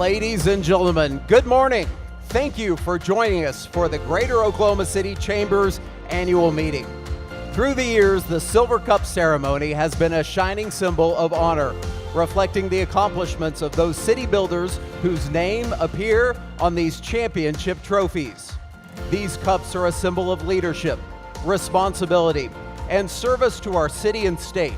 Ladies and gentlemen, good morning. Thank you for joining us for the Greater Oklahoma City Chamber's annual meeting. Through the years, the Silver Cup ceremony has been a shining symbol of honor, reflecting the accomplishments of those city builders whose name appear on these championship trophies. These cups are a symbol of leadership, responsibility, and service to our city and state.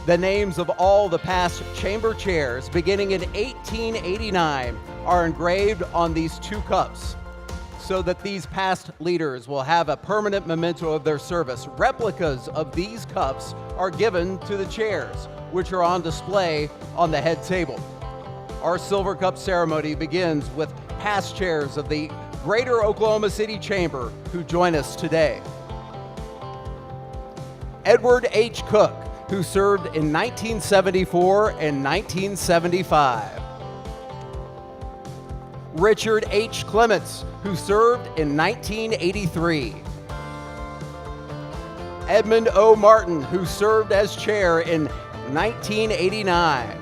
The names of all the past chamber chairs, beginning in 1889, are engraved on these two cups, so that these past leaders will have a permanent memento of their service. Replicas of these cups are given to the chairs, which are on display on the head table. Our Silver Cup ceremony begins with past chairs of the Greater Oklahoma City Chamber who join us today. Edward H. Cook, who served in 1974 and 1975. Richard H. Clements, who served in 1983. Edmund O. Martin, who served as chair in 1989.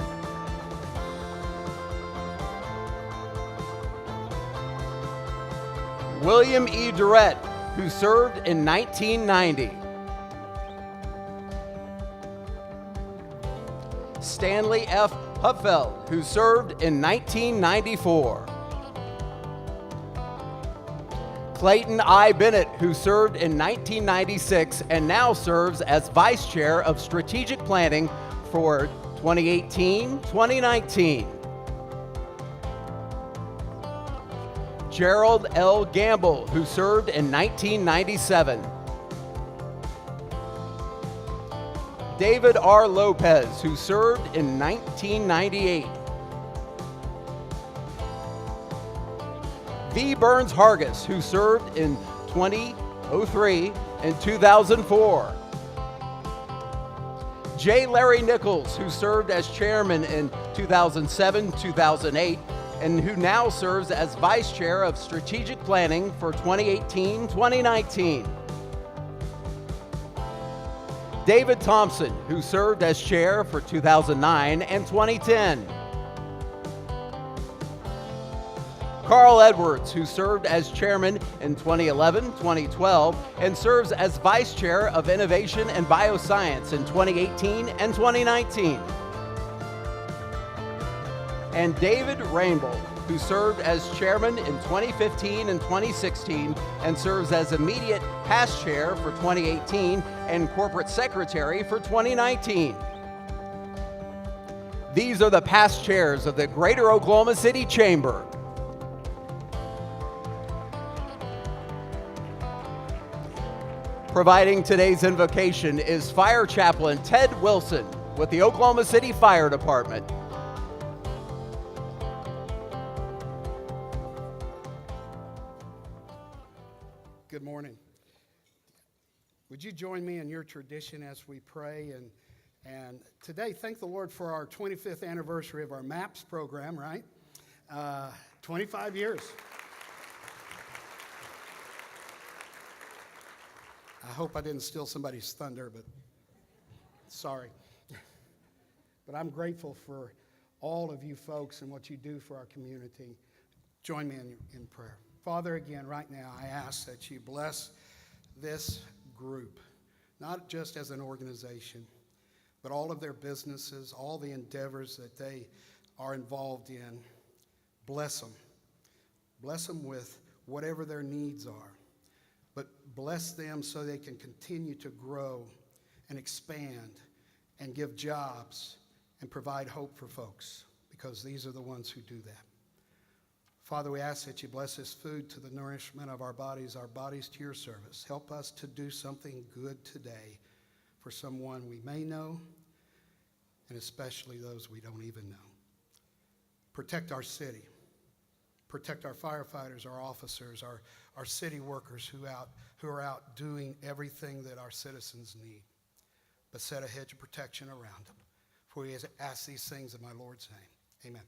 William E. Durrett, who served in 1990. Stanley F. Hupfeld, who served in 1994. Clayton I. Bennett, who served in 1996 and now serves as Vice Chair of Strategic Planning for 2018-2019. Gerald L. Gamble, who served in 1997. David R. Lopez, who served in 1998. V. Burns Hargis, who served in 2003 and 2004. J. Larry Nichols, who served as chairman in 2007-2008, and who now serves as Vice Chair of Strategic Planning for 2018-2019. David Thompson, who served as chair for 2009 and 2010. Carl Edwards, who served as chairman in 2011-2012 and serves as vice chair of innovation and bioscience in 2018 and 2019. And David Rainbow, who served as chairman in 2015 and 2016 and serves as immediate past chair for 2018 and corporate secretary for 2019. These are the past chairs of the Greater Oklahoma City Chamber. Providing today's invocation is Fire Chaplain Ted Wilson with the Oklahoma City Fire Department. Good morning. Would you join me in your tradition as we pray? And today, thank the Lord for our 25th anniversary of our MAPS program, right? 25 years. I hope I didn't steal somebody's thunder, but sorry. But I'm grateful for all of you folks and what you do for our community. Join me in prayer. Father, again, right now, I ask that you bless this group, not just as an organization, but all of their businesses, all the endeavors that they are involved in. Bless them. Bless them with whatever their needs are. But bless them so they can continue to grow and expand and give jobs and provide hope for folks, because these are the ones who do that. Father, we ask that you bless this food to the nourishment of our bodies to your service. Help us to do something good today for someone we may know, and especially those we don't even know. Protect our city. Protect our firefighters, our officers, our city workers who are out doing everything that our citizens need. But set a hedge of protection around them. For we ask these things in my Lord's name. Amen.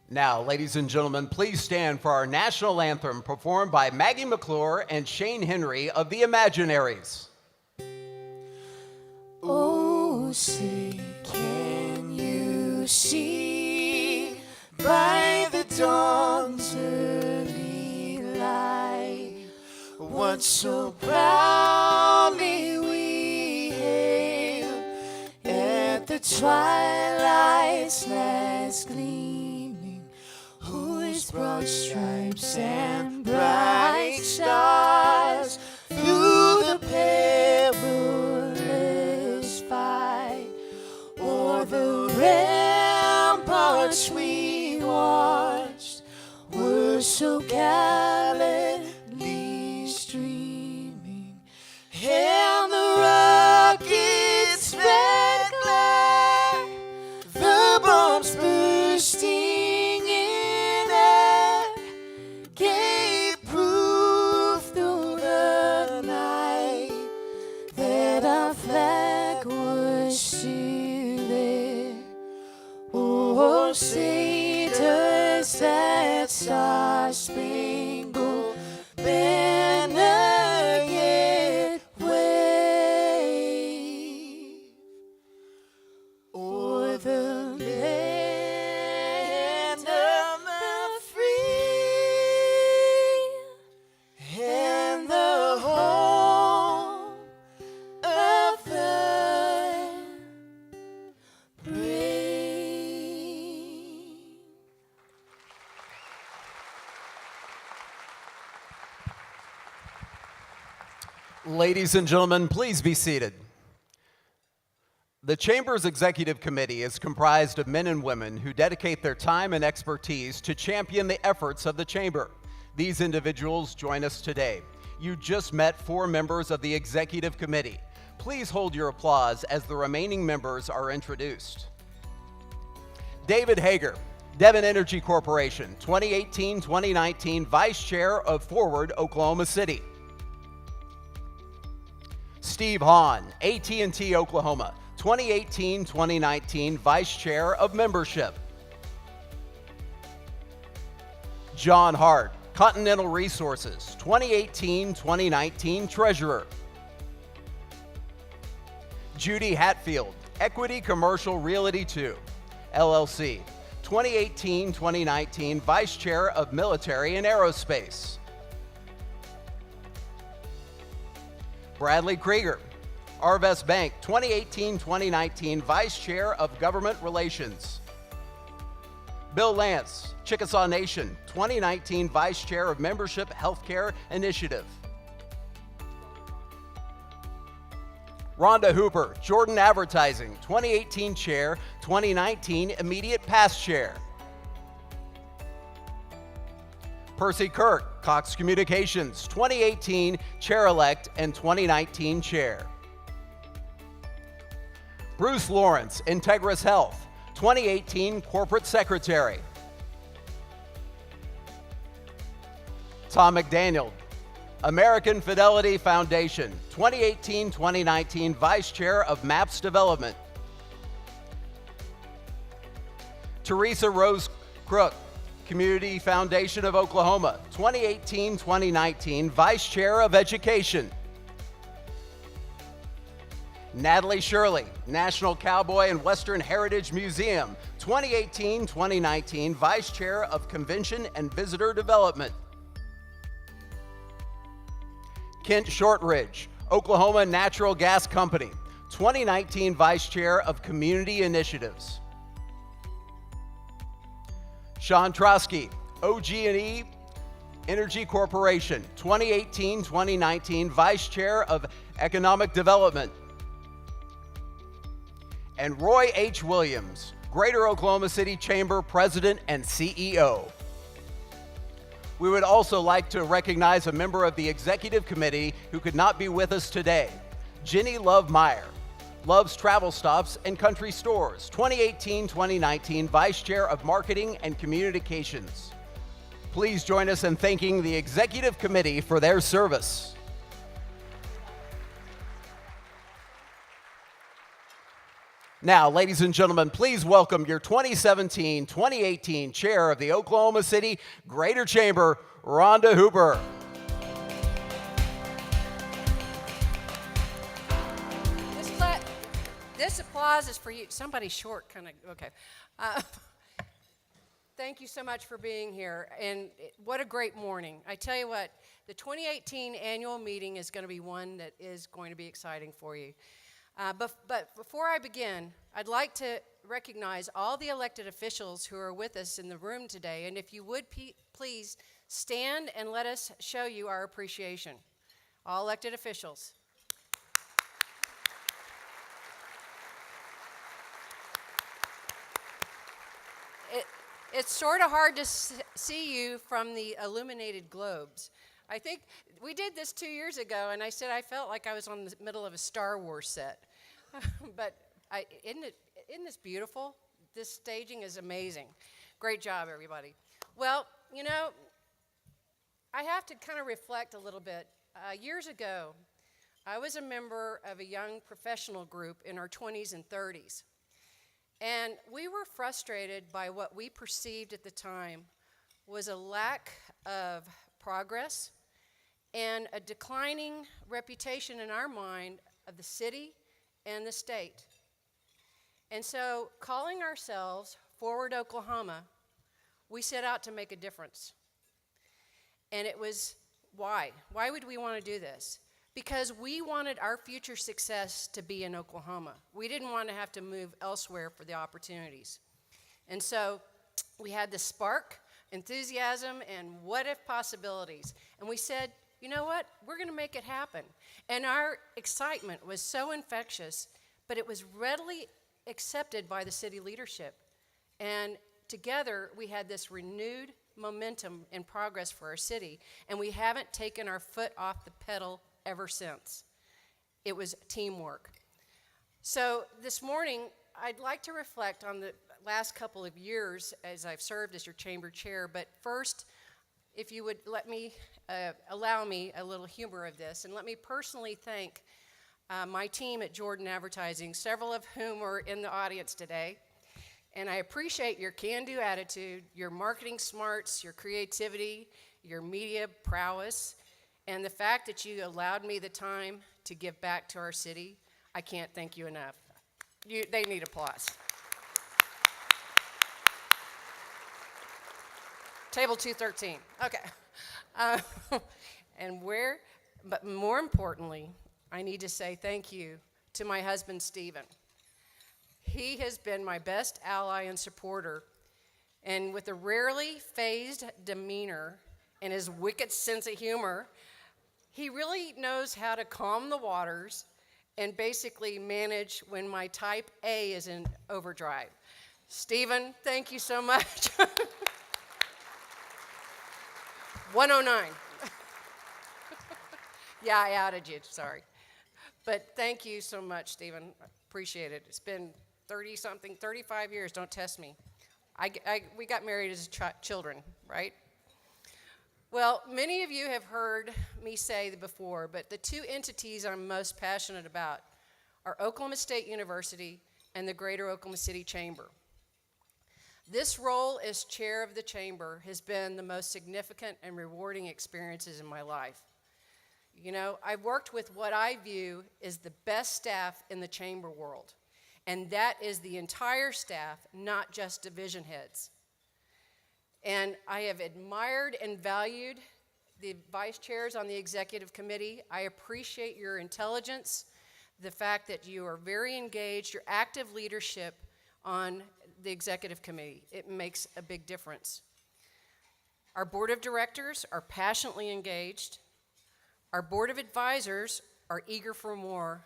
Now, ladies and gentlemen, please stand for our national anthem performed by Maggie McClure and Shane Henry of the Imaginaries. Oh, say, can you see Lord, so proudly we hail at the twilight's last gleaming, whose broad stripes and bright stars through the perilous fight o'er the ramparts we watched were so gallantly streaming, and the rockets' red glare, the bombs bursting in air, gave proof through the night that our flag was still there. Oh, say does that star-spangled banner yet wave o'er the land of the free and the home of the brave. Ladies and gentlemen, please be seated. The Chamber's Executive Committee is comprised of men and women who dedicate their time and expertise to champion the efforts of the Chamber. These individuals join us today. You just met 4 members of the Executive Committee. Please hold your applause as the remaining members are introduced. David Hager, Devon Energy Corporation, 2018-2019 Vice Chair of Forward Oklahoma City. Steve Hahn, AT&T Oklahoma, 2018-2019 Vice Chair of Membership. John Hart, Continental Resources, 2018-2019 Treasurer. Judy Hatfield, Equity Commercial Realty 2, LLC, 2018-2019 Vice Chair of Military and Aerospace. Bradley Krieger, Arvest Bank, 2018-2019 Vice Chair of Government Relations. Bill Lance, Chickasaw Nation, 2019 Vice Chair of Membership Healthcare Initiative. Rhonda Hooper, Jordan Advertising, 2018 Chair, 2019 Immediate Past Chair. Percy Kirk, Cox Communications, 2018 Chair-elect and 2019 Chair. Bruce Lawrence, Integris Health, 2018 Corporate Secretary. Tom McDaniel, American Fidelity Foundation, 2018-2019 Vice Chair of MAPS Development. Teresa Rose Crook, Community Foundation of Oklahoma, 2018-2019 Vice Chair of Education. Natalie Shirley, National Cowboy and Western Heritage Museum, 2018-2019 Vice Chair of Convention and Visitor Development. Kent Shortridge, Oklahoma Natural Gas Company, 2019 Vice Chair of Community Initiatives. Sean Trotsky, OG&E Energy Corporation, 2018-2019 Vice Chair of Economic Development. And Roy H. Williams, Greater Oklahoma City Chamber President and CEO. We would also like to recognize a member of the Executive Committee who could not be with us today, Jenny Love Meyer, Love's Travel Stops and Country Stores, 2018-2019 Vice Chair of Marketing and Communications. Please join us in thanking the Executive Committee for their service. Now, ladies and gentlemen, please welcome your 2017-2018 Chair of the Oklahoma City Greater Chamber, Rhonda Hooper. This applause is for you. Somebody short, kind of, okay. thank you so much for being here. And what a great morning. I tell you what, the 2018 annual meeting is going to be one that is going to be exciting for you. But before I begin, I'd like to recognize all the elected officials who are with us in the room today. And if you would please stand and let us show you our appreciation. All elected officials. It's sort of hard to see you from the illuminated globes. I think we did this 2 years ago, and I said I felt like I was on the middle of a Star Wars set. But isn't this beautiful? This staging is amazing. Great job, everybody. Well, you know, I have to kind of reflect a little bit. Years ago, I was a member of a young professional group in our 20s and 30s. And we were frustrated by what we perceived at the time was a lack of progress and a declining reputation in our mind of the city and the state. And so, calling ourselves Forward Oklahoma, we set out to make a difference. And it was why? Why would we want to do this? Because we wanted our future success to be in Oklahoma. We didn't want to have to move elsewhere for the opportunities. And so we had the spark, enthusiasm, and what if possibilities. And we said, you know what? We're going to make it happen. And our excitement was so infectious, but it was readily accepted by the city leadership. And together we had this renewed momentum and progress for our city, and we haven't taken our foot off the pedal ever since. It was teamwork. So this morning, I'd like to reflect on the last couple of years as I've served as your chamber chair, but first, if you would allow me a little humor of this, and let me personally thank my team at Jordan Advertising, several of whom are in the audience today. And I appreciate your can-do attitude, your marketing smarts, your creativity, your media prowess, and the fact that you allowed me the time to give back to our city. I can't thank you enough. They need applause. Table 213. Okay. But more importantly, I need to say thank you to my husband, Stephen. He has been my best ally and supporter, and with a rarely phased demeanor and his wicked sense of humor, he really knows how to calm the waters and basically manage when my type A is in overdrive. Stephen, thank you so much. 109. Yeah, I outed you, sorry. But thank you so much, Stephen. Appreciate it. It's been 30-something, 35 years, don't test me. We got married as children, right? Well, many of you have heard me say before, but the two entities I'm most passionate about are Oklahoma State University and the Greater Oklahoma City Chamber. This role as chair of the chamber has been the most significant and rewarding experiences in my life. You know, I've worked with what I view as the best staff in the chamber world, and that is the entire staff, not just division heads. And I have admired and valued the vice chairs on the executive committee. I appreciate your intelligence, the fact that you are very engaged, your active leadership on the executive committee. It makes a big difference. Our board of directors are passionately engaged. Our board of advisors are eager for more.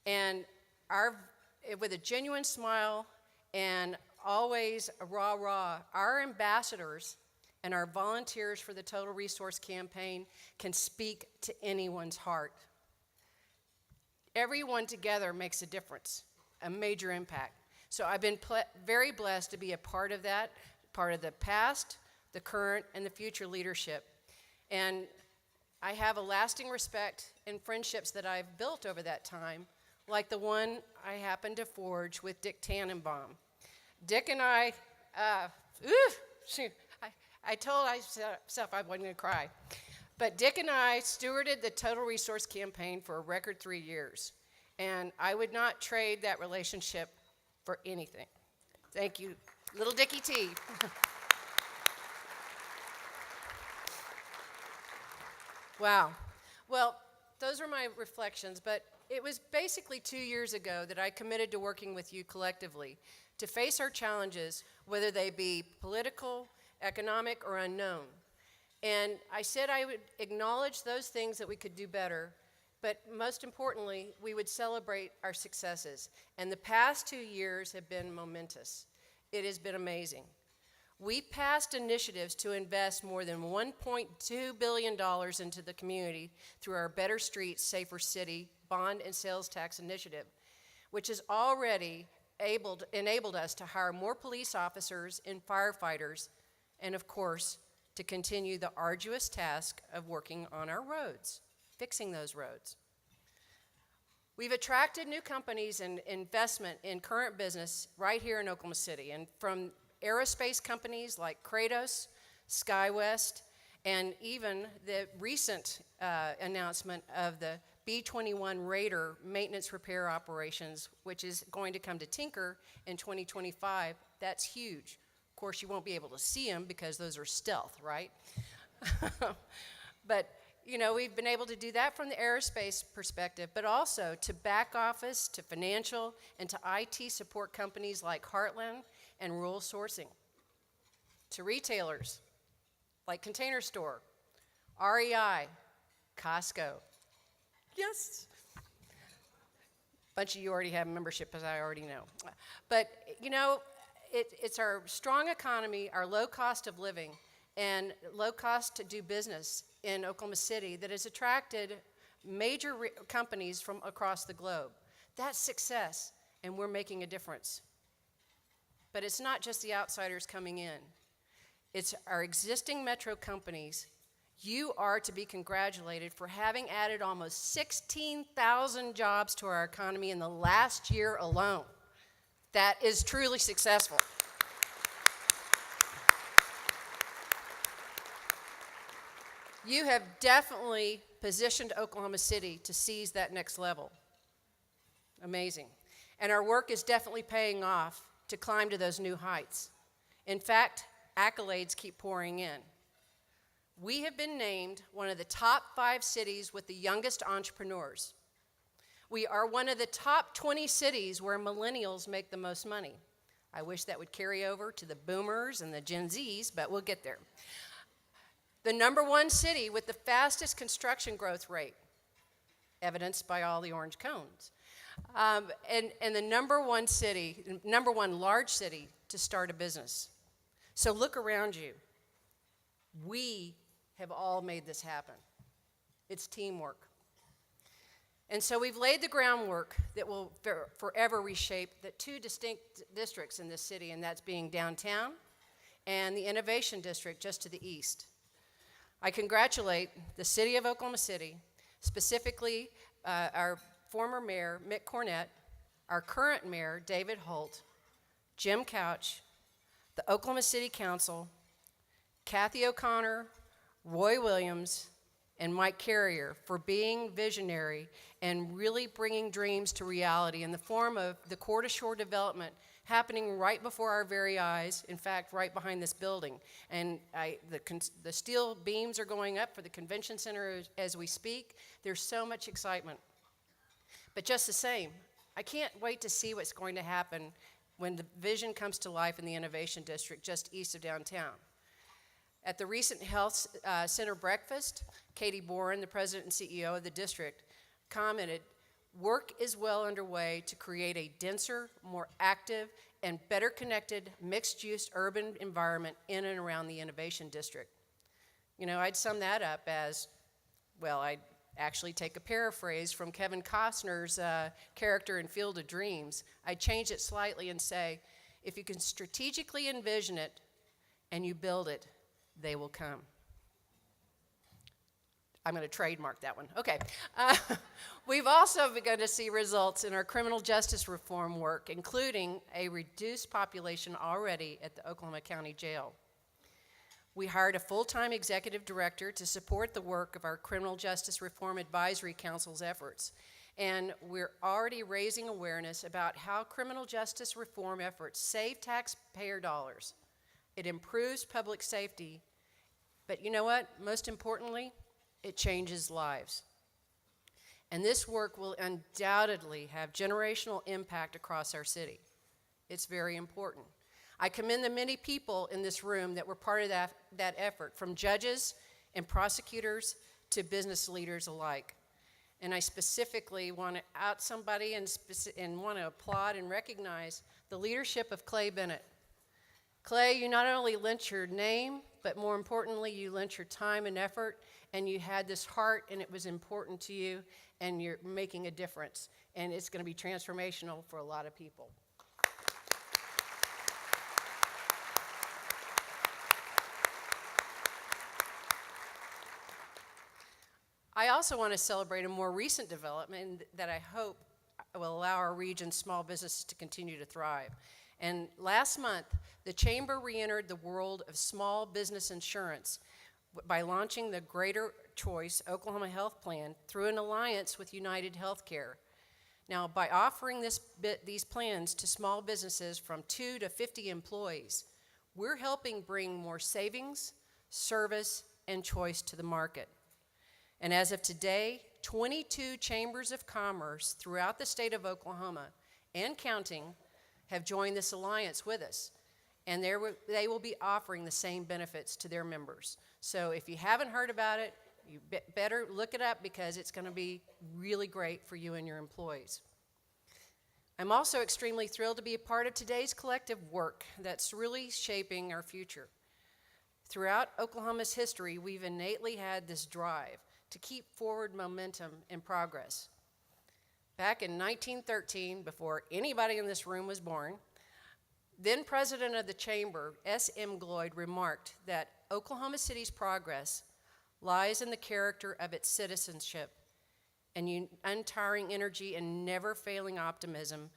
And with a genuine smile and always rah-rah, our ambassadors and our volunteers for the Total Resource Campaign can speak to anyone's heart. Everyone together makes a difference, a major impact. So I've been very blessed to be a part of that, part of the past, the current, and the future leadership. And I have a lasting respect and friendships that I've built over that time, like the one I happened to forge with Dick Tannenbaum. Dick and I told myself I wasn't going to cry. But Dick and I stewarded the Total Resource Campaign for a record 3 years. And I would not trade that relationship for anything. Thank you, little Dickie T. Wow. Well, those are my reflections, but it was basically 2 years ago that I committed to working with you collectively to face our challenges, whether they be political, economic, or unknown. And I said I would acknowledge those things that we could do better, but most importantly, we would celebrate our successes. And the past 2 years have been momentous. It has been amazing. We passed initiatives to invest more than $1.2 billion into the community through our Better Streets, Safer City bond and sales tax initiative, which has already enabled us to hire more police officers and firefighters, and of course, to continue the arduous task of working on our roads, fixing those roads. We've attracted new companies and investment in current business right here in Oklahoma City, and from aerospace companies like Kratos, SkyWest, and even the recent announcement of the B-21 Raider maintenance repair operations, which is going to come to Tinker in 2025. That's huge. Of course, you won't be able to see them because those are stealth, right? But, you know, we've been able to do that from the aerospace perspective, but also to back office, to financial, and to IT support companies like Heartland and Rural Sourcing, to retailers like Container Store, REI, Costco. Yes. A bunch of you already have membership, as I already know. But, you know, it's our strong economy, our low cost of living, and low cost to do business in Oklahoma City that has attracted major companies from across the globe. That's success, and we're making a difference. But it's not just the outsiders coming in. It's our existing metro companies. You are to be congratulated for having added almost 16,000 jobs to our economy in the last year alone. That is truly successful. You have definitely positioned Oklahoma City to seize that next level. Amazing. And our work is definitely paying off to climb to those new heights. In fact, accolades keep pouring in. We have been named one of the top 5 cities with the youngest entrepreneurs. We are one of the top 20 cities where millennials make the most money. I wish that would carry over to the boomers and the Gen Zs, but we'll get there. The #1 city with the fastest construction growth rate, evidenced by all the orange cones. And the #1 large city to start a business. So look around you. We have all made this happen. It's teamwork. And so we've laid the groundwork that will forever reshape the 2 distinct districts in this city, and that's being downtown and the Innovation District just to the east. I congratulate the city of Oklahoma City, specifically our former mayor, Mick Cornett, our current mayor, David Holt, Jim Couch, the Oklahoma City Council, Kathy O'Connor, Roy Williams, and Mike Carrier for being visionary and really bringing dreams to reality in the form of the core-to-shore development happening right before our very eyes, in fact, right behind this building. And the steel beams are going up for the convention center as we speak. There's so much excitement. But just the same, I can't wait to see what's going to happen when the vision comes to life in the Innovation District just east of downtown. At the recent Health Center breakfast, Katie Boren, the president and CEO of the district, commented, "Work is well underway to create a denser, more active, and better connected mixed-use urban environment in and around the Innovation District." You know, I'd sum that up as, well, I'd actually take a paraphrase from Kevin Costner's character in Field of Dreams. I'd change it slightly and say, if you can strategically envision it and you build it, they will come. I'm going to trademark that one. Okay. We've also begun to see results in our criminal justice reform work, including a reduced population already at the Oklahoma County Jail. We hired a full-time executive director to support the work of our Criminal Justice Reform Advisory Council's efforts. And we're already raising awareness about how criminal justice reform efforts save taxpayer dollars. It improves public safety, but you know what? Most importantly, it changes lives. And this work will undoubtedly have generational impact across our city. It's very important. I commend the many people in this room that were part of that effort, from judges and prosecutors to business leaders alike. And I specifically want to out somebody and want to applaud and recognize the leadership of Clay Bennett. Clay, you not only lent your name, but more importantly, you lent your time and effort, and you had this heart, and it was important to you, and you're making a difference. And it's going to be transformational for a lot of people. I also want to celebrate a more recent development that I hope will allow our region's small businesses to continue to thrive. And last month, the Chamber re-entered the world of small business insurance by launching the Greater Choice Oklahoma Health Plan through an alliance with United Healthcare. Now, by offering these plans to small businesses from 2 to 50 employees, we're helping bring more savings, service, and choice to the market. And as of today, 22 chambers of commerce throughout the state of Oklahoma and counting have joined this alliance with us. And they will be offering the same benefits to their members. So if you haven't heard about it, you better look it up, because it's going to be really great for you and your employees. I'm also extremely thrilled to be a part of today's collective work that's really shaping our future. Throughout Oklahoma's history, we've innately had this drive to keep forward momentum and progress. Back in 1913, before anybody in this room was born, then President of the Chamber, S.M. Gloyd, remarked that Oklahoma City's progress lies in the character of its citizenship and untiring energy and never-failing optimism,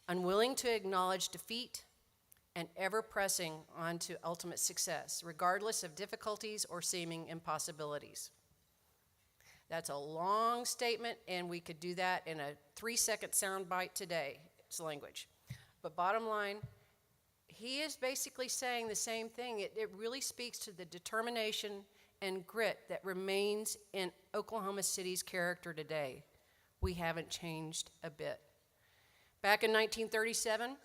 unwilling to acknowledge defeat, and ever pressing on to ultimate success, regardless of difficulties or seeming impossibilities. That's a long statement, and we could do that in a 3-second soundbite today. It's language. But bottom line, he is basically saying the same thing. It really speaks to the determination and grit that remains in Oklahoma City's character today. We haven't changed a bit. Back in 1937,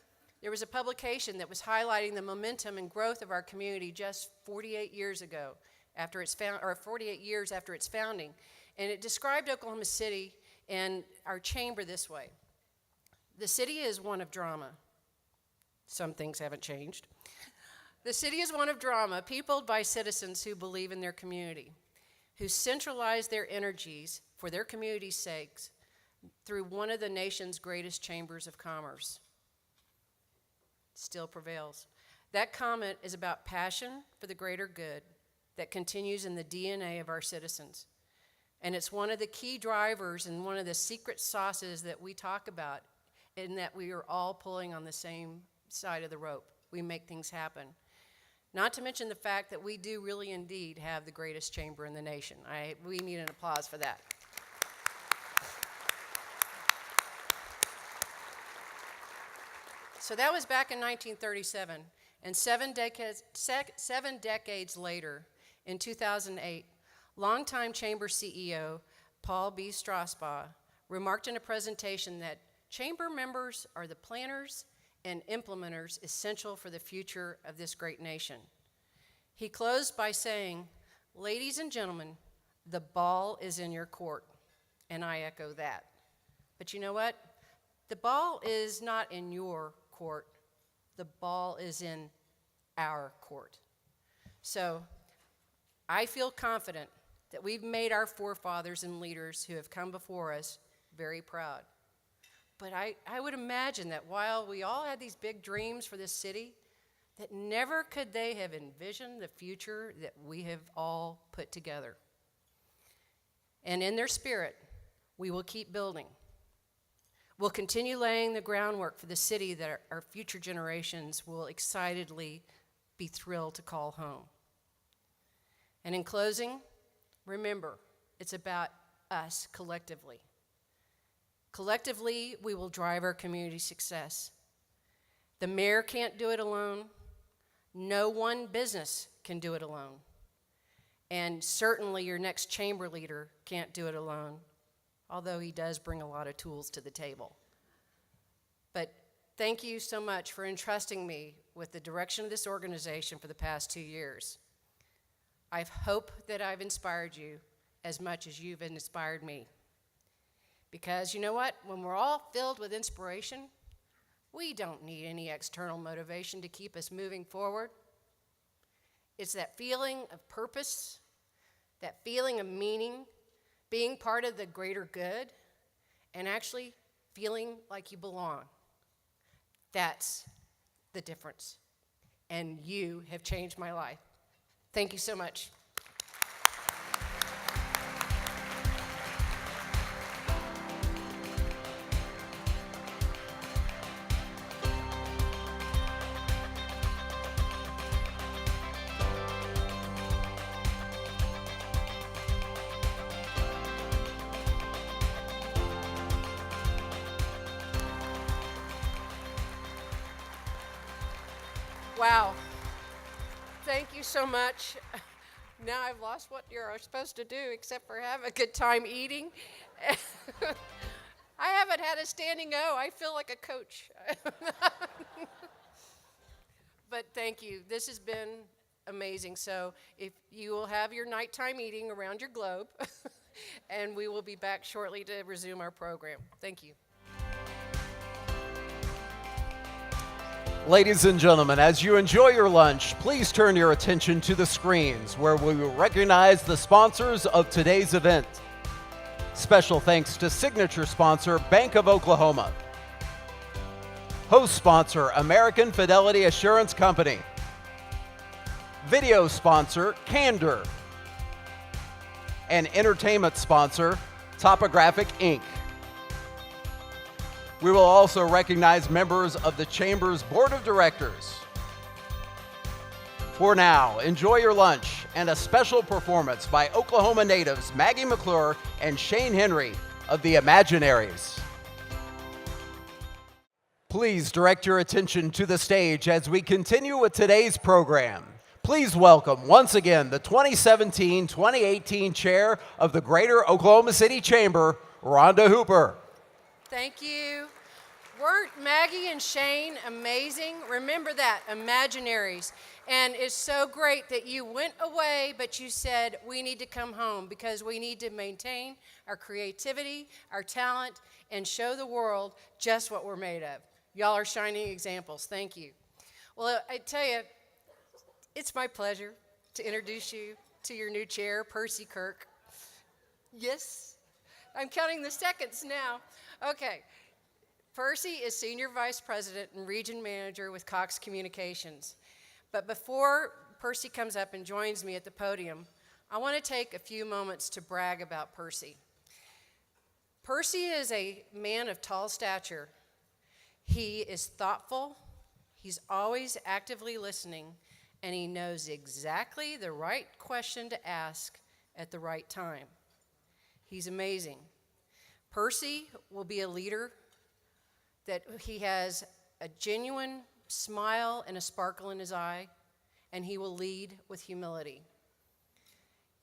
there was a publication that was highlighting the momentum and growth of our community just 48 years ago, after its 48 years after its founding. And it described Oklahoma City and our chamber this way. The city is one of drama. Some things haven't changed. The city is one of drama, peopled by citizens who believe in their community, who centralize their energies for their community's sakes through one of the nation's greatest chambers of commerce. Still prevails. That comment is about passion for the greater good that continues in the DNA of our citizens. And it's one of the key drivers and one of the secret sauces that we talk about, in that we are all pulling on the same side of the rope. We make things happen. Not to mention the fact that we do really indeed have the greatest chamber in the nation. We need an applause for that. So that was back in 1937, and 7 decades later, in 2008, longtime Chamber CEO Paul B. Strasbaugh remarked in a presentation that Chamber members are the planners and implementers essential for the future of this great nation. He closed by saying, "Ladies and gentlemen, the ball is in your court," and I echo that. But you know what? The ball is not in your court. The ball is in our court. So I feel confident that we've made our forefathers and leaders who have come before us very proud. But I would imagine that while we all had these big dreams for this city, that never could they have envisioned the future that we have all put together. And in their spirit, we will keep building. We'll continue laying the groundwork for the city that our future generations will excitedly be thrilled to call home. And in closing, remember, it's about us collectively. Collectively, we will drive our community success. The mayor can't do it alone. No one business can do it alone. And certainly your next chamber leader can't do it alone, although he does bring a lot of tools to the table. But thank you so much for entrusting me with the direction of this organization for the past 2 years. I hope that I've inspired you as much as you've inspired me. Because you know what? When we're all filled with inspiration, we don't need any external motivation to keep us moving forward. It's that feeling of purpose, that feeling of meaning, being part of the greater good, and actually feeling like you belong. That's the difference. And you have changed my life. Thank you so much. Wow. Thank you so much. Now I've lost what you're supposed to do except for have a good time eating. I haven't had a standing O. I feel like a coach. But thank you. This has been amazing. So if you will have your nighttime eating around your globe, and we will be back shortly to resume our program. Thank you. Ladies and gentlemen, as you enjoy your lunch, please turn your attention to the screens where we will recognize the sponsors of today's event. Special thanks to signature sponsor, Bank of Oklahoma. Host sponsor, American Fidelity Assurance Company. Video sponsor, Candor. And entertainment sponsor, Topographic Inc. We will also recognize members of the Chamber's Board of Directors. For now, enjoy your lunch and a special performance by Oklahoma natives Maggie McClure and Shane Henry of the Imaginaries. Please direct your attention to the stage as we continue with today's program. Please welcome once again the 2017-2018 Chair of the Greater Oklahoma City Chamber, Rhonda Hooper. Thank you. Weren't Maggie and Shane amazing? Remember that, Imaginaries. And it's so great that you went away, but you said, we need to come home because we need to maintain our creativity, our talent, and show the world just what we're made of. Y'all are shining examples. Thank you. Well, I tell you, it's my pleasure to introduce you to your new chair, Percy Kirk. Yes, I'm counting the seconds now. Okay, Percy is Senior Vice President and Region Manager with Cox Communications. But before Percy comes up and joins me at the podium, I want to take a few moments to brag about Percy. Percy is a man of tall stature. He is thoughtful, he's always actively listening, and he knows exactly the right question to ask at the right time. He's amazing. Percy will be a leader that he has a genuine smile and a sparkle in his eye, and he will lead with humility.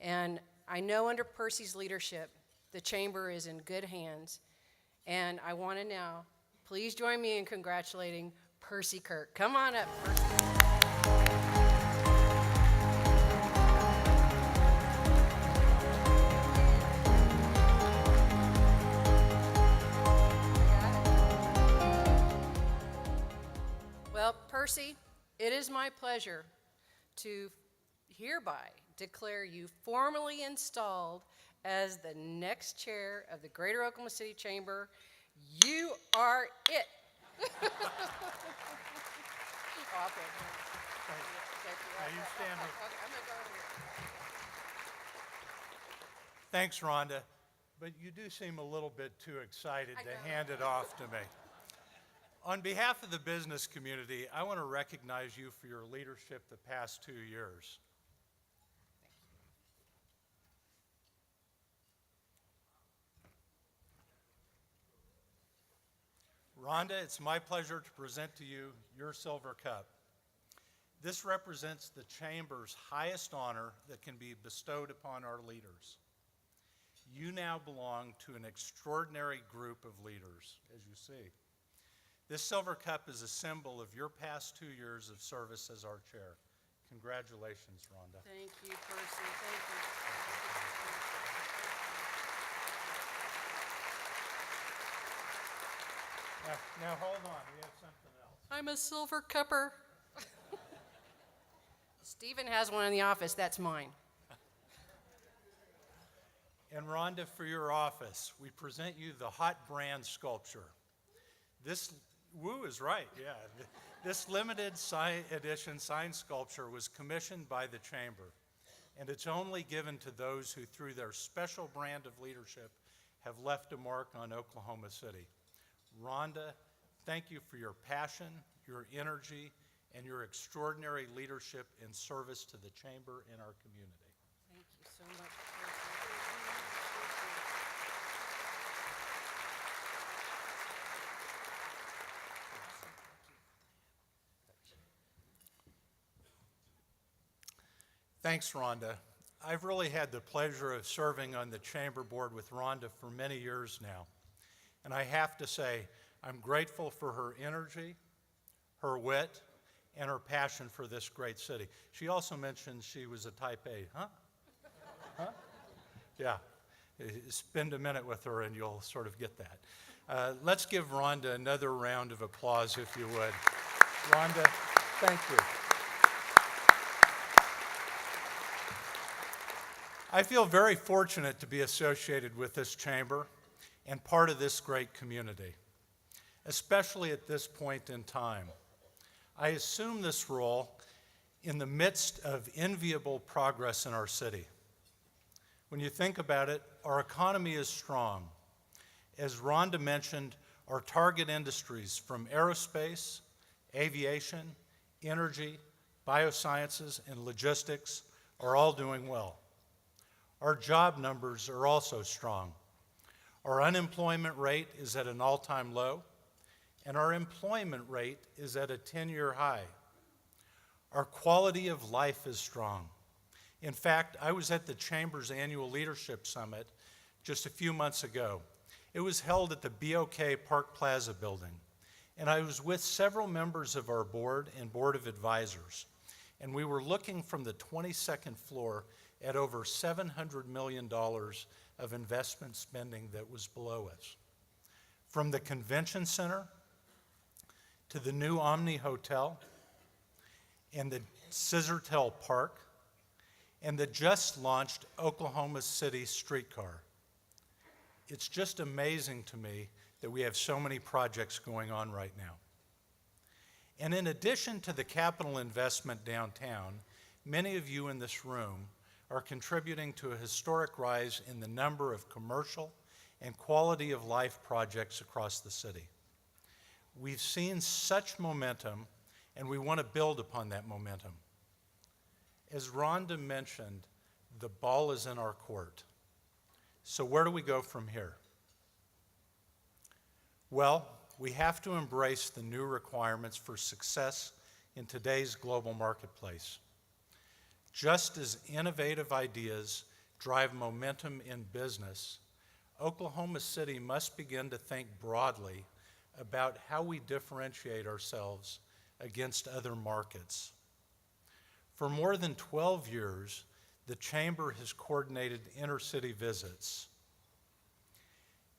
And I know under Percy's leadership, the chamber is in good hands, and I want to now, please join me in congratulating Percy Kirk. Come on up, Percy. Well, Percy, it is my pleasure to hereby declare you formally installed as the next chair of the Greater Oklahoma City Chamber. You are it. Now you stand here. Okay, I'm gonna go over here. Thanks, Rhonda, but you do seem a little bit too excited to hand it off to me. On behalf of the business community, I want to recognize you for your leadership the past 2 years. Rhonda, it's my pleasure to present to you your silver cup. This represents the Chamber's highest honor that can be bestowed upon our leaders. You now belong to an extraordinary group of leaders, as you see. This Silver Cup is a symbol of your past 2 years of service as our chair. Congratulations, Rhonda. Thank you, Percy. Thank you. Now hold on, we have something else. I'm a silver cupper. Stephen has one in the office. That's mine. And Rhonda, for your office, we present you the Hot Brand sculpture. This, Woo is right, yeah. This limited edition sign sculpture was commissioned by the Chamber, and it's only given to those who, through their special brand of leadership, have left a mark on Oklahoma City. Rhonda, thank you for your passion, your energy, and your extraordinary leadership and service to the Chamber and our community. Thank you so much, Percy. Thanks, Rhonda. I've really had the pleasure of serving on the Chamber Board with Rhonda for many years now. And I have to say, I'm grateful for her energy, her wit, and her passion for this great city. She also mentioned she was a type A, huh? Huh? Yeah, spend a minute with her and you'll sort of get that. Let's give Rhonda another round of applause, if you would. Rhonda, thank you. I feel very fortunate to be associated with this chamber and part of this great community, especially at this point in time. I assume this role in the midst of enviable progress in our city. When you think about it, our economy is strong. As Rhonda mentioned, our target industries from aerospace, aviation, energy, biosciences, and logistics are all doing well. Our job numbers are also strong. Our unemployment rate is at an all-time low, and our employment rate is at a 10-year high. Our quality of life is strong. In fact, I was at the Chamber's annual Leadership Summit just a few months ago. It was held at the BOK Park Plaza building, and I was with several members of our board and board of advisors, and we were looking from the 22nd floor at over $700 million of investment spending that was below us. From the convention center to the new Omni Hotel and the Scissortail Park and the just launched Oklahoma City streetcar. It's just amazing to me that we have so many projects going on right now. And in addition to the capital investment downtown, many of you in this room are contributing to a historic rise in the number of commercial and quality of life projects across the city. We've seen such momentum, and we want to build upon that momentum. As Rhonda mentioned, the ball is in our court. So where do we go from here? Well, we have to embrace the new requirements for success in today's global marketplace. Just as innovative ideas drive momentum in business, Oklahoma City must begin to think broadly about how we differentiate ourselves against other markets. For more than 12 years, the Chamber has coordinated intercity visits.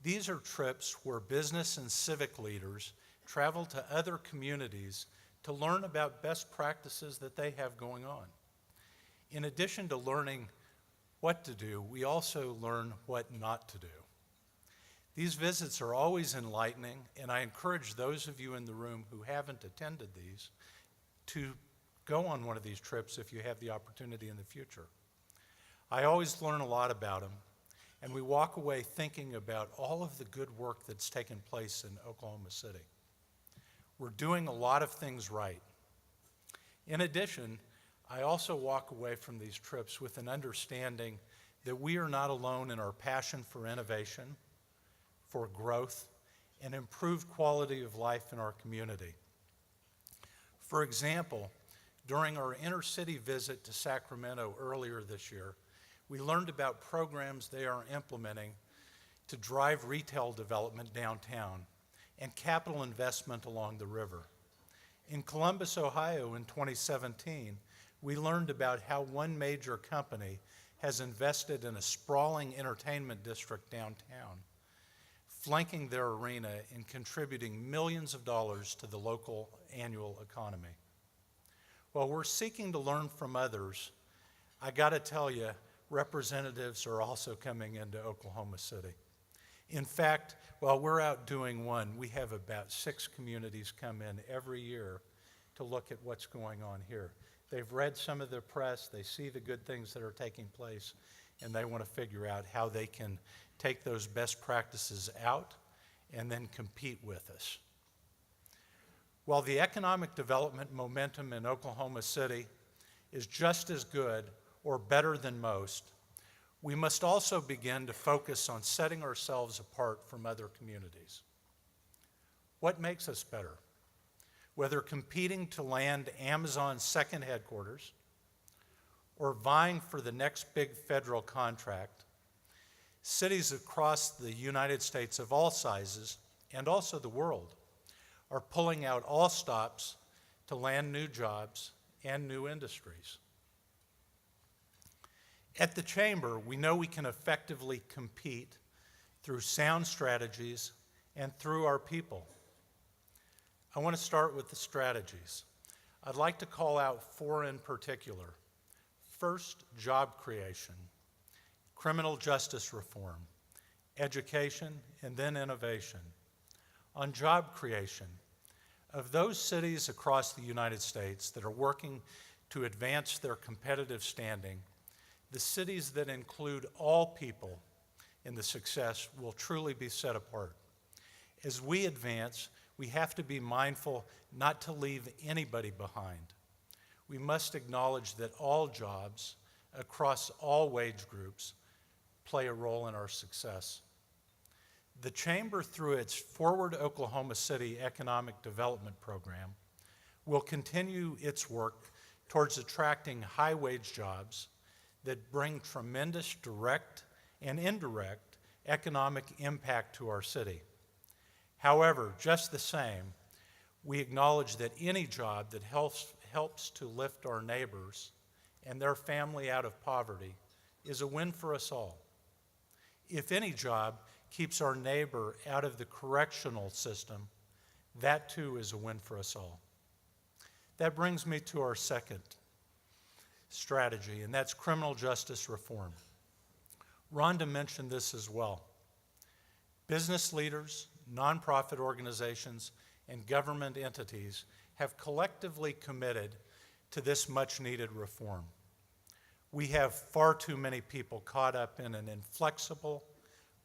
These are trips where business and civic leaders travel to other communities to learn about best practices that they have going on. In addition to learning what to do, we also learn what not to do. These visits are always enlightening, and I encourage those of you in the room who haven't attended these to go on one of these trips if you have the opportunity in the future. I always learn a lot about them, and we walk away thinking about all of the good work that's taken place in Oklahoma City. We're doing a lot of things right. In addition, I also walk away from these trips with an understanding that we are not alone in our passion for innovation, for growth, and improved quality of life in our community. For example, During our inner-city visit to Sacramento earlier this year, we learned about programs they are implementing to drive retail development downtown and capital investment along the river. In Columbus, Ohio in 2017, we learned about how one major company has invested in a sprawling entertainment district downtown, flanking their arena and contributing millions of dollars to the local annual economy. While we're seeking to learn from others, I gotta tell you, representatives are also coming into Oklahoma City. In fact, while we're out doing one, we have about 6 communities come in every year to look at what's going on here. They've read some of the press, they see the good things that are taking place, and they want to figure out how they can take those best practices out and then compete with us. While the economic development momentum in Oklahoma City is just as good or better than most, we must also begin to focus on setting ourselves apart from other communities. What makes us better? Whether competing to land Amazon's second headquarters or vying for the next big federal contract, cities across the United States of all sizes, and also the world, are pulling out all stops to land new jobs and new industries. At the Chamber, we know we can effectively compete through sound strategies and through our people. I want to start with the strategies. I'd like to call out 4 in particular. First, job creation, criminal justice reform, education, and then innovation. On job creation, of those cities across the United States that are working to advance their competitive standing, the cities that include all people in the success will truly be set apart. As we advance, we have to be mindful not to leave anybody behind. We must acknowledge that all jobs across all wage groups play a role in our success. The Chamber, through its Forward Oklahoma City Economic Development Program, will continue its work towards attracting high-wage jobs that bring tremendous direct and indirect economic impact to our city. However, just the same, we acknowledge that any job that helps to lift our neighbors and their family out of poverty is a win for us all. If any job keeps our neighbor out of the correctional system, that too is a win for us all. That brings me to our second strategy, and that's criminal justice reform. Rhonda mentioned this as well. Business leaders, nonprofit organizations, and government entities have collectively committed to this much-needed reform. We have far too many people caught up in an inflexible,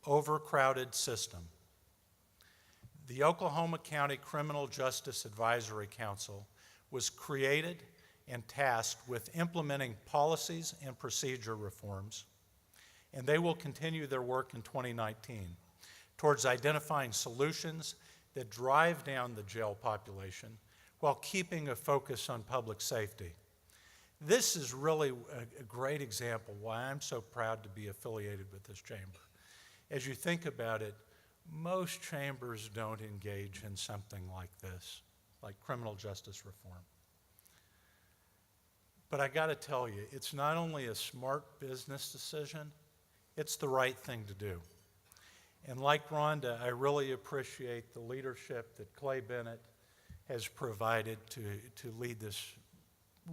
overcrowded system. The Oklahoma County Criminal Justice Advisory Council was created and tasked with implementing policies and procedure reforms, and they will continue their work in 2019 towards identifying solutions that drive down the jail population while keeping a focus on public safety. This is really a great example why I'm so proud to be affiliated with this chamber. As you think about it, most chambers don't engage in something like this, like criminal justice reform. But I got to tell you, it's not only a smart business decision, it's the right thing to do. And like Rhonda, I really appreciate the leadership that Clay Bennett has provided to lead this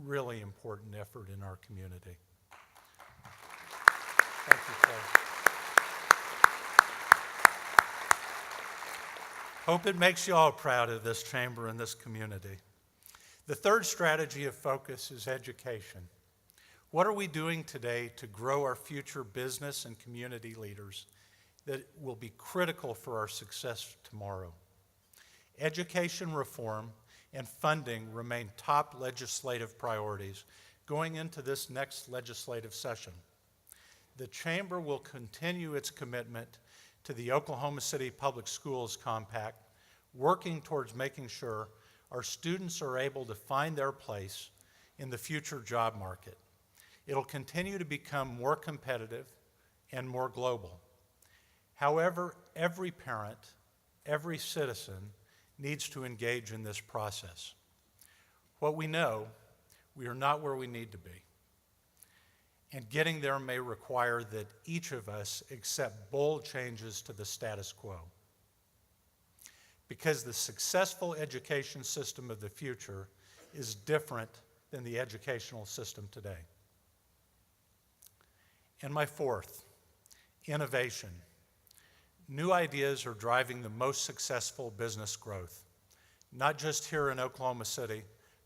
really important effort in our community. Thank you, Clay. Hope it makes you all proud of this chamber and this community. The third strategy of focus is education. What are we doing today to grow our future business and community leaders that will be critical for our success tomorrow? Education reform and funding remain top legislative priorities going into this next legislative session. The Chamber will continue its commitment to the Oklahoma City Public Schools Compact, working towards making sure our students are able to find their place in the future job market. It'll continue to become more competitive and more global. However, every parent, every citizen needs to engage in this process. What we know, we are not where we need to be. And getting there may require that each of us accept bold changes to the status quo. Because the successful education system of the future is different than the educational system today. And my fourth, innovation. New ideas are driving the most successful business growth, not just here in Oklahoma City,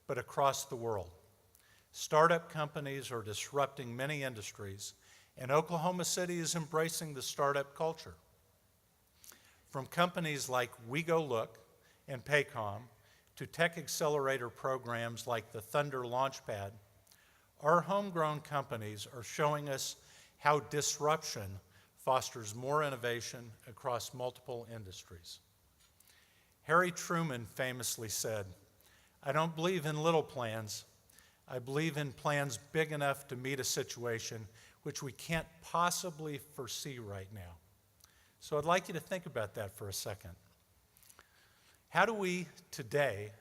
but across the world. Startup companies are disrupting many industries, and Oklahoma City is embracing the startup culture. From companies like We Go Look and Paycom to tech accelerator programs like the Thunder Launchpad, our homegrown companies are showing us how disruption fosters more innovation across multiple industries. Harry Truman famously said, "I don't believe in little plans. I believe in plans big enough to meet a situation which we can't possibly foresee right now." So I'd like you to think about that for a second. How do we today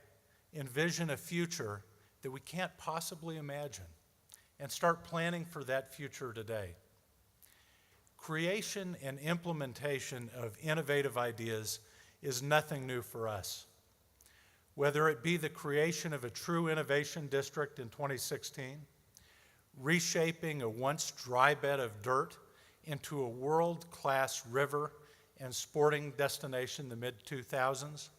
envision a future that we can't possibly imagine and start planning for that future today? Creation and implementation of innovative ideas is nothing new for us. Whether it be the creation of a true innovation district in 2016, reshaping a once dry bed of dirt into a world-class river and sporting destination in the mid-2000s,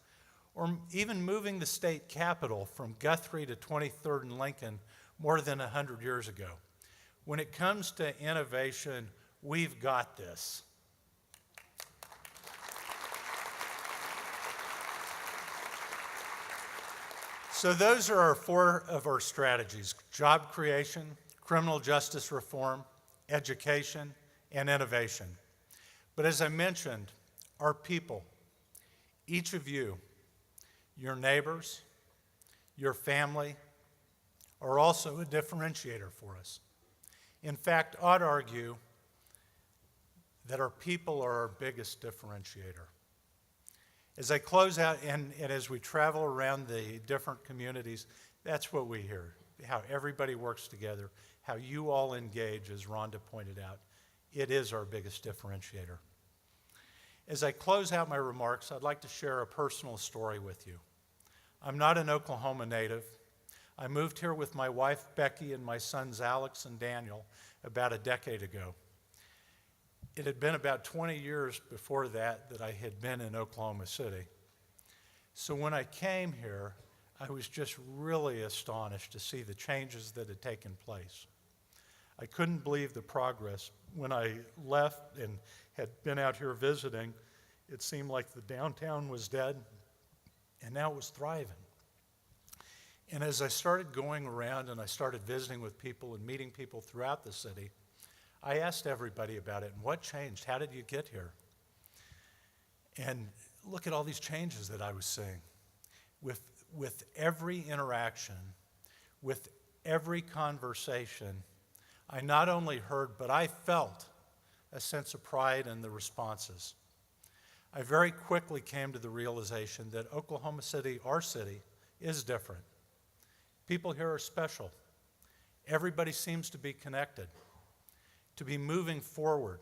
or even moving the state capital from Guthrie to 23rd and Lincoln more than 100 years ago. When it comes to innovation, we've got this. So those are four of our strategies: job creation, criminal justice reform, education, and innovation. But as I mentioned, our people, each of you, your neighbors, your family, are also a differentiator for us. In fact, I'd argue that our people are our biggest differentiator. As I close out and as we travel around the different communities, that's what we hear, how everybody works together, how you all engage, as Rhonda pointed out. It is our biggest differentiator. As I close out my remarks, I'd like to share a personal story with you. I'm not an Oklahoma native. I moved here with my wife, Becky, and my sons, Alex and Daniel, about a decade ago. It had been about 20 years before that I had been in Oklahoma City. So when I came here, I was just really astonished to see the changes that had taken place. I couldn't believe the progress. When I left and had been out here visiting, it seemed like the downtown was dead, and now it was thriving. And as I started going around and I started visiting with people and meeting people throughout the city, I asked everybody about it, and what changed? How did you get here? And look at all these changes that I was seeing. With every interaction, with every conversation, I not only heard, but I felt a sense of pride in the responses. I very quickly came to the realization that Oklahoma City, our city, is different. People here are special. Everybody seems to be connected, to be moving forward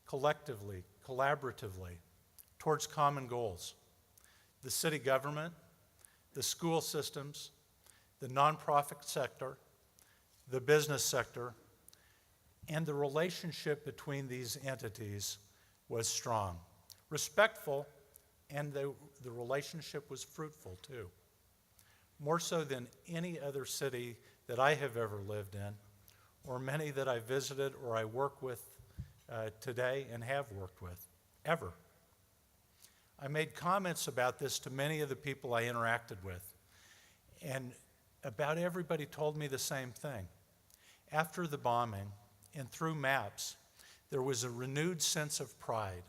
collectively, collaboratively, towards common goals. The city government, the school systems, the nonprofit sector, the business sector, and the relationship between these entities was strong, respectful, and the relationship was fruitful too. More so than any other city that I have ever lived in, or many that I visited or I work with today and have worked with, ever. I made comments about this to many of the people I interacted with, and about everybody told me the same thing. After the bombing and through maps, there was a renewed sense of pride,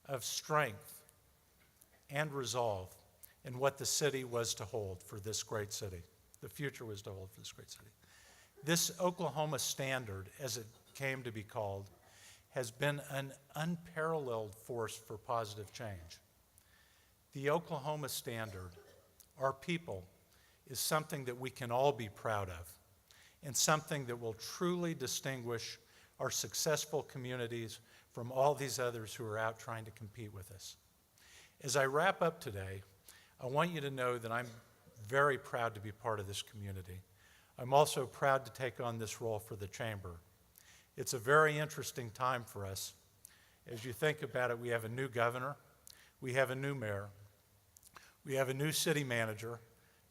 of strength, and resolve in what the city was to hold for this great city. the future was to hold for this great city. This Oklahoma Standard, as it came to be called, has been an unparalleled force for positive change. The Oklahoma Standard, our people, is something that we can all be proud of, and something that will truly distinguish our successful communities from all these others who are out trying to compete with us. As I wrap up today, I want you to know that I'm very proud to be part of this community. I'm also proud to take on this role for the Chamber. It's a very interesting time for us. As you think about it, we have a new governor, we have a new mayor, we have a new city manager,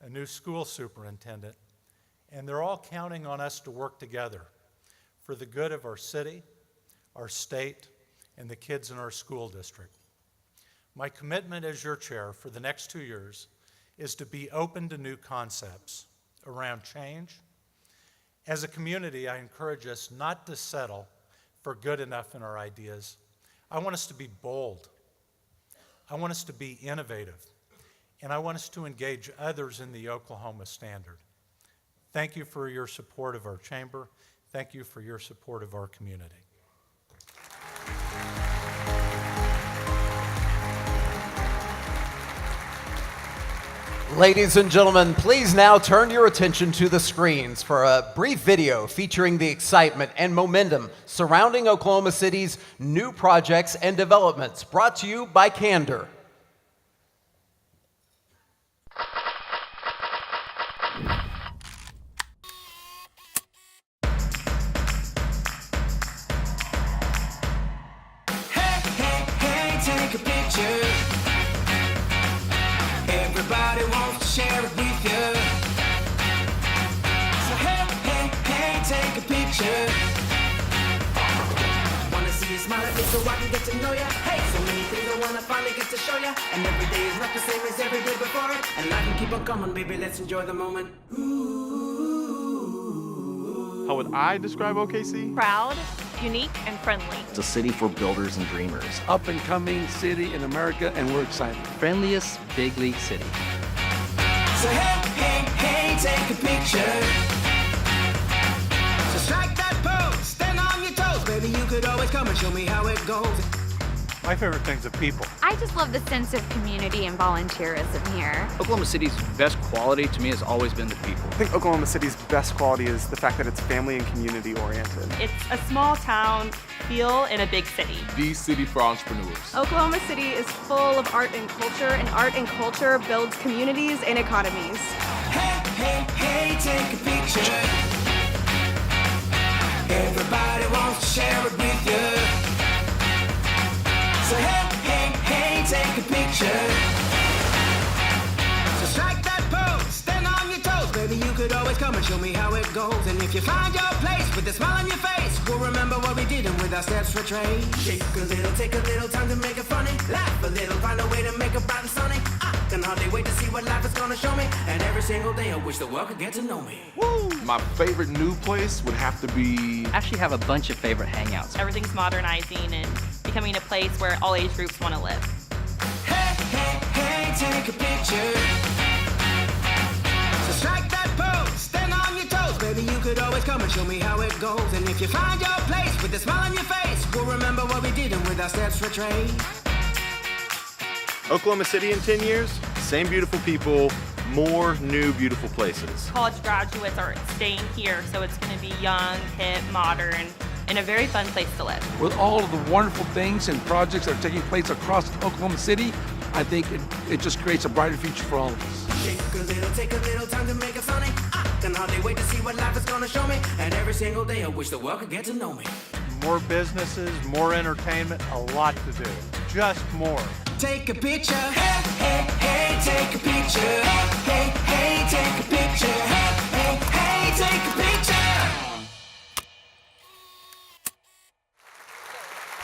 a new school superintendent, and they're all counting on us to work together for the good of our city, our state, and the kids in our school district. My commitment as your chair for the next 2 years is to be open to new concepts around change. As a community, I encourage us not to settle for good enough in our ideas. I want us to be bold. I want us to be innovative. And I want us to engage others in the Oklahoma Standard. Thank you for your support of our chamber. Thank you for your support of our community. Ladies and gentlemen, please now turn your attention to the screens for a brief video featuring the excitement and momentum surrounding Oklahoma City's new projects and developments, brought to you by Candor. Hey, take a picture. Everybody wants to share it with you. So hey, take a picture. Wanna see you smile at me so I can get to know ya. Hey, so many things I wanna finally get to show ya. And every day is not the same as every day before it. And life can keep on coming, baby, let's enjoy the moment. How would I describe OKC? Proud, unique, and friendly. It's a city for builders and dreamers. Up and coming city in America, and we're excited. Friendliest big league city. So hey, take a picture. So strike that pose, stand on your toes. Baby, you could always come and show me how it goes. My favorite thing's the people. I just love the sense of community and volunteerism here. Oklahoma City's best quality to me has always been the people. I think Oklahoma City's best quality is the fact that it's family and community oriented. It's a small town feel in a big city. The city for entrepreneurs. Oklahoma City is full of art and art and culture builds communities and economies. Hey, take a picture. Everybody wants to share it with you. So hey, take a picture. So strike that pose, stand on your toes. Baby, you could always come and show me how it goes. And if you find your place with a smile on your face, we'll remember what we did and with our steps retrace. Shake a little, take a little time to make it funny. Laugh a little, find a way to make it bright and sunny. I can hardly wait to see what life is gonna show me. And every single day I wish the world could get to know me. Woo! My favorite new place would have to be... I actually have a bunch of favorite hangouts. Everything's modernizing and becoming a place where all age groups want to live. Hey, take a picture. So strike that pose, stand on your toes. Baby, you could always come and show me how it goes. And if you find your place with a smile on your face, we'll remember what we did and with our steps retrace. Oklahoma City in 10 years, same beautiful people, more new beautiful places. College graduates are staying here, so it's going to be young, hip, modern, and a very fun place to live. With all of the wonderful things and projects that are taking place across Oklahoma City, I think it just creates a brighter future for all of us. Shake a little, take a little time to make it funny. I can hardly wait to see what life is gonna show me. And every single day I wish the world could get to know me. More businesses, more entertainment, a lot to do. Just more. Take a picture. Hey, take a picture. Hey, take a picture. Hey, take a picture.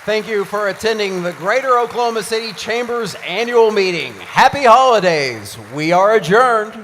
Thank you for attending the Greater Oklahoma City Chamber's annual meeting. Happy holidays. We are adjourned.